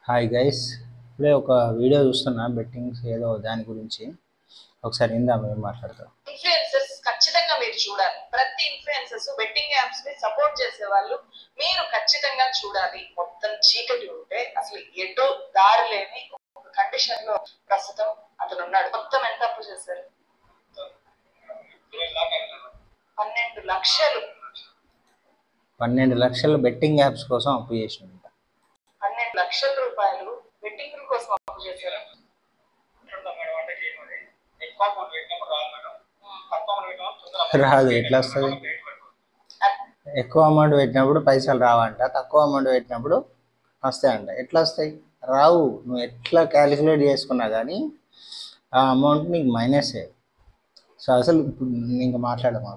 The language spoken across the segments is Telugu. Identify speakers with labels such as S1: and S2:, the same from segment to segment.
S1: హాయ్ గైస్, ఇప్పుడే ఒక వీడియో చూస్తున్నా బెట్టింగ్స్ ఏదో దాని గురించి. ఒకసారి ఇందాం ఏం మాట్లాడతాం.
S2: ఇన్ఫ్లుయెన్సర్స్ ఖచ్చితంగా మీరు చూడాలి. ప్రతి ఇన్ఫ్లుయెన్సర్స్ బెట్టింగ్ యాప్స్ ని సపోర్ట్ చేసే వాళ్ళు మీరు ఖచ్చితంగా చూడాలి. మొత్తం చీకటి ఉంటే అసలు ఎటో దారి లేని ఒక కండిషన్ లో ప్రస్తుతం అతను ఉన్నాడు. మొత్తం ఎంత అప్పు చేశారు? 12 లక్షలు.
S1: 12 లక్షలు బెట్టింగ్ యాప్స్ కోసం అప్పు చేసినాడు.
S2: 12 లక్షల రూపాయలు బెట్టింగ్ కోసం అప్పు చేశారు.
S1: రాదు, ఎట్లా వస్తుంది? ఎక్కువ అమౌంట్ పెట్టినప్పుడు పైసలు రావంట, తక్కువ అమౌంట్ పెట్టినప్పుడు వస్తాయంట. ఎట్లా వస్తాయి? రావు. నువ్వు ఎట్లా క్యాలిక్యులేట్ చేసుకున్నా కానీ ఆ అమౌంట్ నీకు మైనసే. సో అసలు ఇప్పుడు ఇంకా మాట్లాడమా.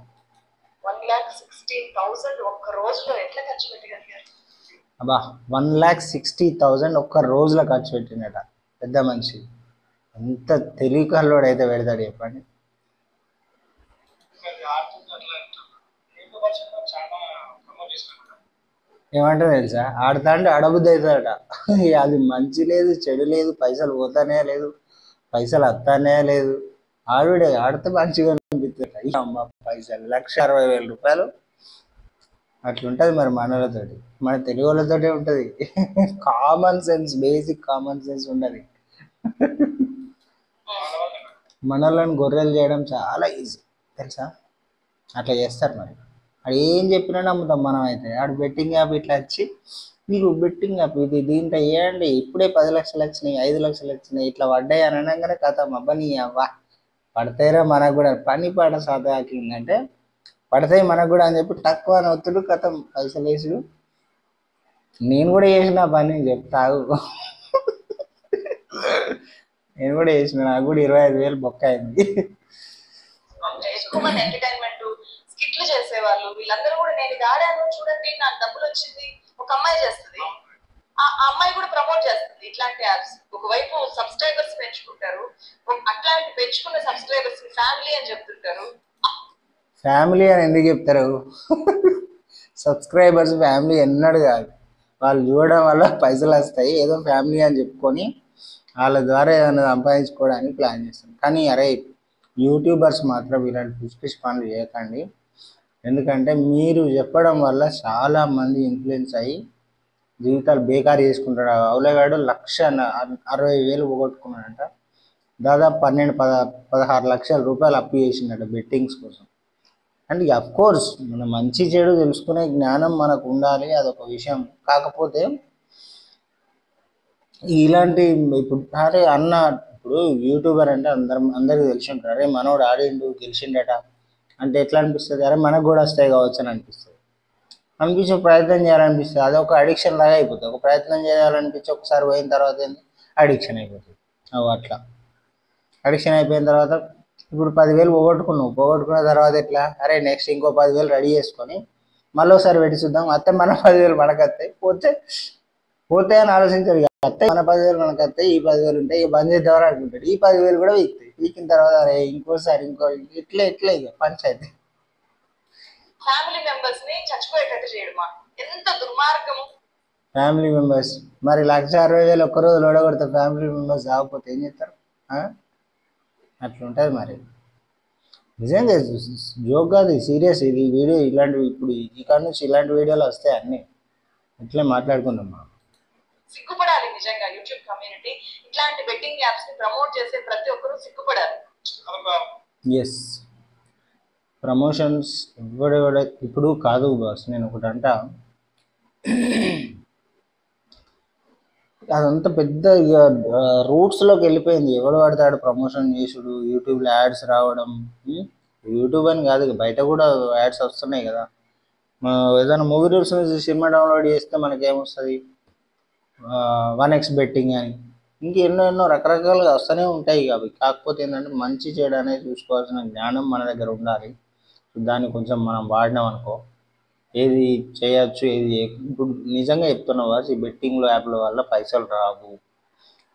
S2: 1,16,000 ఒక్క రోజులో ఎట్లా ఖర్చు పెట్టగలిగారు?
S1: అబ్బా, 1,60,000 ఒక్క రోజులో ఖర్చు పెట్టినట పెద్ద మనిషి. ఎంత తెలివికల్లోడు అయితే పెడతాడు చెప్పండి. ఏమంటారు తెలుసా? ఆడతా అంటే ఆడబుద్ధి అవుతాడట. అది మంచి లేదు, చెడు లేదు, పైసలు పోతానే లేదు, పైసలు వస్తానే లేదు. ఆవిడే ఆడితే మంచిగా అనిపిస్తుంది. అమ్మ పైసలు 1,60,000 రూపాయలు అట్లుంటుంది మరి మనలతోటి. మన తెలుగు వాళ్ళతోటే ఉంటుంది. Common sense, basic common sense ఉండదు. మనలను గొర్రెలు చేయడం చాలా ఈజీ తెలుసా. అట్లా చేస్తారు మరి. అది ఏం చెప్పినా నమ్ముతాం మనం. అయితే ఆడు బెట్టింగ్ యాప్ ఇట్లా వచ్చి మీకు బెట్టింగ్ యాప్ ఇది దీంట్లో వేయండి, ఇప్పుడే 10 లక్షలు వచ్చినాయి, 5 లక్షలు వచ్చినాయి, ఇట్లా పడ్డాయి అని అనగానే కథ అబ్బని అవ్వా పడతాయిరా మనకు కూడా. పని పాట సాధాకిందంటే పడతాయి మనకు కూడా అని చెప్పి తక్కువ అని ఒత్తుడు, కథం పైసలు వేసుడు. నేను కూడా చేసిన పని చెప్తావు. నేను కూడా చేసిన, నాకు కూడా 25,000 బొక్క అయింది.
S2: ఎక్కువ మంది ఎంటర్టైన్మెంట్ స్కిట్లు చేసేవాళ్ళు వీళ్ళందరూ కూడా నేను ఇది ఆడాను చూడండి నాకు డబ్బులు వచ్చింది ఒక అమ్మాయి చేస్తుంది. ఆ అమ్మాయి కూడా ప్రమోట్ చేస్తుంది ఇట్లాంటి యాప్స్. ఒకవైపు సబ్స్క్రైబర్స్ పెంచుకుంటారు, అట్లాంటి పెంచుకున్న సబ్స్క్రైబర్స్ ఫ్యామిలీ అని చెప్తుంటారు.
S1: ఫ్యామిలీ అని ఎందుకు చెప్తారు? సబ్స్క్రైబర్స్ ఫ్యామిలీ ఎన్నడు కాదు. వాళ్ళు చూడడం వల్ల పైసలు వస్తాయి, ఏదో ఫ్యామిలీ అని చెప్పుకొని వాళ్ళ ద్వారా ఏదైనా సంపాదించుకోవడానికి ప్లాన్ చేస్తాం. కానీ అరే యూట్యూబర్స్ మాత్రం ఇలాంటి పిచ్చి పిచ్చి పనులు చేయకండి. ఎందుకంటే మీరు చెప్పడం వల్ల చాలామంది ఇన్ఫ్లుయెన్స్ అయ్యి జీవితాలు బేకారు చేసుకుంటాడు. అవులేగాడు 1,60,000 పోగొట్టుకున్నాడంట. దాదాపు 16 లక్షల రూపాయలు అప్పు చేసిండట బెట్టింగ్స్ కోసం. అండ్ కోర్స్ మన మంచి చెడు తెలుసుకునే జ్ఞానం మనకు ఉండాలి, అదొక విషయం. కాకపోతే ఇలాంటి ఇప్పుడు అరే అన్న ఇప్పుడు యూట్యూబర్ అంటే అందరికి తెలిసి ఉంటారు. అరే మనోడు ఆడిండు గెలిచిండట అంటే ఎట్లా అనిపిస్తుంది? అరే మనకు కూడా వస్తాయి కావచ్చు అని అనిపిస్తుంది. అనిపించి ప్రయత్నం చేయాలనిపిస్తుంది. అదొక అడిక్షన్ లాగా అయిపోతుంది. ఒక ప్రయత్నం చేయాలనిపించి ఒకసారి పోయిన తర్వాత ఏంది అడిక్షన్ అయిపోతుంది. అట్లా అడిక్షన్ అయిపోయిన తర్వాత ఇప్పుడు 10,000 పోగొట్టుకున్న తర్వాత ఎట్లా? అరే నెక్స్ట్ ఇంకో 10,000 రెడీ చేసుకొని మళ్ళీ ఒకసారి పెట్టి చూద్దాం, అత్తే మన 10,000 మనకత్తాయి, పోతే అని ఆలోచించాడు. అత్తే మన 10,000 మనకత్తాయి, ఈ 10,000 ఉంటాయి, ఇక బంద్ చేద్దామని అనుకుంటాడు. ఈ 10,000 కూడా వీకిన తర్వాత అరే ఇంకోసారి ఇట్లా ఇక పంచాయతీ.
S2: ఫ్యామిలీ మెంబర్స్ ని చచ్చిపోయేటట్టు చేయడమా? ఎంత దుర్మార్గము!
S1: ఫ్యామిలీ మెంబర్స్ మరి 1,60,000 ఒక్కరోజు లోడగొడితే ఫ్యామిలీ మెంబర్స్ ఆగిపోతే ఏం చేస్తారు? అట్లుంటుంది మరి. నిజంగా జోక్ కాదు, సీరియస్ ఇది వీడియో. ఇలాంటివి ఇప్పుడు ఇక్కడ నుంచి ఇలాంటి వీడియోలు వస్తాయి అన్నీ. ఇట్లే మాట్లాడుకుందాం మనం.
S2: సిగ్గుపడాలి నిజంగా యూట్యూబ్ కమ్యూనిటీ. ఇట్లాంటి బెట్టింగ్ యాప్స్ ని ప్రమోట్ చేసే ప్రతి ఒక్కరూ సిగ్గుపడాలి.
S1: ఎస్, ప్రమోషన్స్ ఎవడెవడ ఇప్పుడు కాదు బాస్. నేను ఒకటి అంట, అదంతా పెద్ద ఇక రూట్స్లోకి వెళ్ళిపోయింది. ఎవడు పడతాడు ప్రమోషన్ చేసుడు, యూట్యూబ్లో యాడ్స్ రావడం. యూట్యూబ్ అని కాదు, బయట కూడా యాడ్స్ వస్తున్నాయి కదా. ఏదైనా మూవీ రూల్స్ నుంచి సినిమా డౌన్లోడ్ చేస్తే మనకేమొస్తుంది? 1x బెట్టింగ్ అని ఎన్నో రకరకాలుగా వస్తూనే ఉంటాయి. అవి కాకపోతే ఏంటంటే మంచి చేయడం అనేది చూసుకోవాల్సిన జ్ఞానం మన దగ్గర ఉండాలి. దాన్ని కొంచెం మనం వాడినాం అనుకో ఏది చేయొచ్చు ఏది ఇప్పుడు నిజంగా చెప్తున్నావు. ఈ బెట్టింగ్లో యాప్ల వల్ల పైసలు రావు.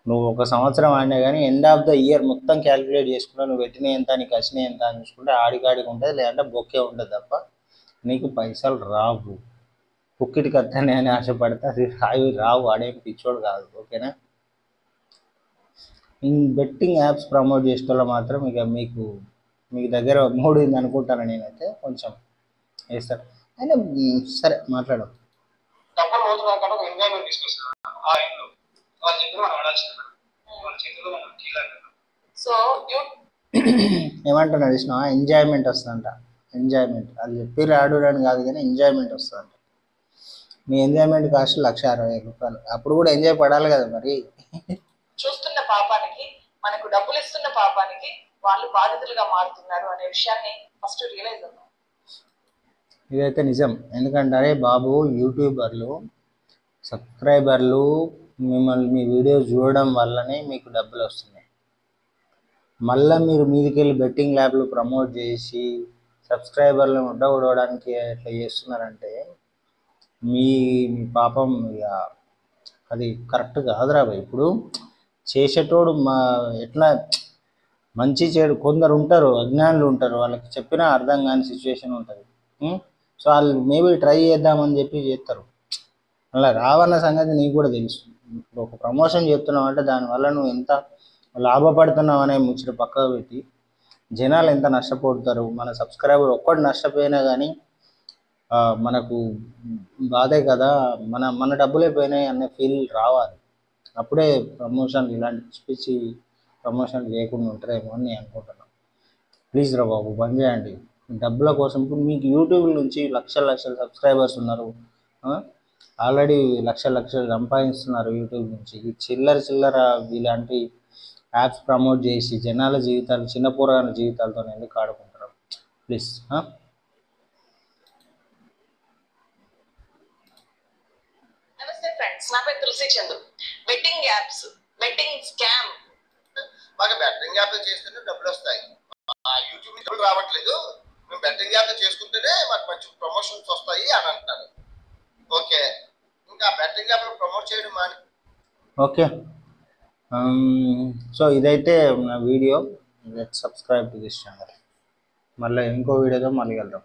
S1: నువ్వు ఒక సంవత్సరం ఆడినా కానీ ఎండ్ ఆఫ్ ద ఇయర్ మొత్తం క్యాలిక్యులేట్ చేసుకుంటా నువ్వు పెట్టిన ఎంత నీకు వచ్చిన ఎంత అని చూసుకుంటే ఆడికాడికి ఉంటుంది, లేదంటే బొక్కే ఉంటుంది తప్ప నీకు పైసలు రావు. పుక్కిటి కత్తని అని ఆశపడితే అది అవి రావు, వాడేం పిచ్చోడు కాదు. ఓకేనా? ఇన్ బెట్టింగ్ యాప్స్ ప్రమోట్ చేసే వాళ్ళు మాత్రం ఇక మీకు దగ్గర మూడింది అనుకుంటాను నేనైతే, కొంచెం వేస్తారు. అయినా సరే మాట్లాడడం
S3: డబ్బులు పోతున్నాం కాబట్టి ఒక ఎంజాయ్మెంట్ తీసుకొస్తారు ఆ టైంలో. వాళ్ళ చేతిలో మనం ఆడాల్సింది, వాళ్ళ చేతిలో మనం కీలాలి.
S2: సో
S1: ఏమంటున్నా చూసినా, ఎంజాయ్మెంట్ వస్తుందంట. ఎంజాయ్మెంట్ అది చెప్పి రాడురని కాదు, కానీ ఎంజాయ్మెంట్ వస్తుందంట. మీ ఎంజాయ్మెంట్ కాస్ట్ 1,60,000 అప్పుడు కూడా ఎంజాయ్ పడాలి కదా మరి.
S2: చూస్తున్న పాపానికి, మనకు డబ్బులు ఇస్తున్న పాపానికి వాళ్ళు బాధితులుగా మారుతున్నారు అనే విషయాన్ని ఫస్ట్ రియలైజ్ అవుతాం.
S1: ఇదైతే నిజం. ఎందుకంటే అరే బాబు, యూట్యూబర్లు సబ్స్క్రైబర్లు మిమ్మల్ని మీ వీడియోస్ చూడడం వల్లనే మీకు డబ్బులు వస్తున్నాయి. మళ్ళీ మీరు మీదికి వెళ్ళి బెట్టింగ్ ల్యాబ్లు ప్రమోట్ చేసి సబ్స్క్రైబర్లను ఉండగొడవడానికి ఎట్లా చేస్తున్నారంటే మీ పాపం ఇక అది కరెక్ట్ కాదురా భయ్. ఇప్పుడు చేసేటోడు ఎట్లా మంచి చెడు కొందరు ఉంటారు, అజ్ఞానులు ఉంటారు, వాళ్ళకి చెప్పినా అర్థం కాని సిచ్యువేషన్ ఉంటుంది. సో వాళ్ళు మేబీ ట్రై చేద్దామని చెప్పి చేస్తారు. అలా రావన్న సంగతి నీకు కూడా తెలుసు. ఇప్పుడు ఒక ప్రమోషన్ చేస్తున్నావు అంటే దానివల్ల నువ్వు ఎంత లాభపడుతున్నావు అనే ముచ్చట పక్కకు పెట్టి జనాలు ఎంత నష్టపోతారు. మన సబ్స్క్రైబర్ ఒక్కటి నష్టపోయినా కానీ మనకు బాధే కదా, మన డబ్బులే పోయినాయి అనే ఫీల్ రావాలి. అప్పుడే ప్రమోషన్లు ఇలాంటి పిచ్చి ప్రమోషన్లు చేయకుండా ఉంటారేమో అని నేను అనుకుంటున్నాను. ప్లీజ్ రా బాబు, బంద్ చేయండి డబ్బుల కోసం. ఇప్పుడు మీకు యూట్యూబ్ నుంచి లక్షల సబ్స్క్రైబర్స్ ఉన్నారు, ఆల్రెడీ లక్షలు సంపాదిస్తున్నారు యూట్యూబ్ నుంచి. చిల్లర ఇలాంటి యాప్స్ ప్రమోట్ చేసి జనాల జీవితాలు, చిన్న పోరాల జీవితాలతో ఎందుకు ఆడుకుంటారు? ప్లీజ్.
S2: నమస్తే ఫ్రెండ్స్, నా పేరు Tulasi Chandu. Betting apps, betting scam.
S3: మాకు బెట్టింగ్ యాప్ చేస్తేనే డబ్బులు వస్తాయి, యూట్యూబ్ డబ్బులు రావట్లేదు, మేము బెట్టింగ్ యాప్ చేసుకుంటేనే మాకు మంచి ప్రమోషన్స్ వస్తాయి అని అంటున్నారు. ఓకే, ఇంకా బెట్టింగ్ యాప్ ప్రమోట్ చేయడం మాని.
S1: ఓకే, సో ఇదైతే నా video. Let's subscribe to this channel. మళ్ళీ ఇంకో వీడియోతో మళ్ళీ వెళ్దాం.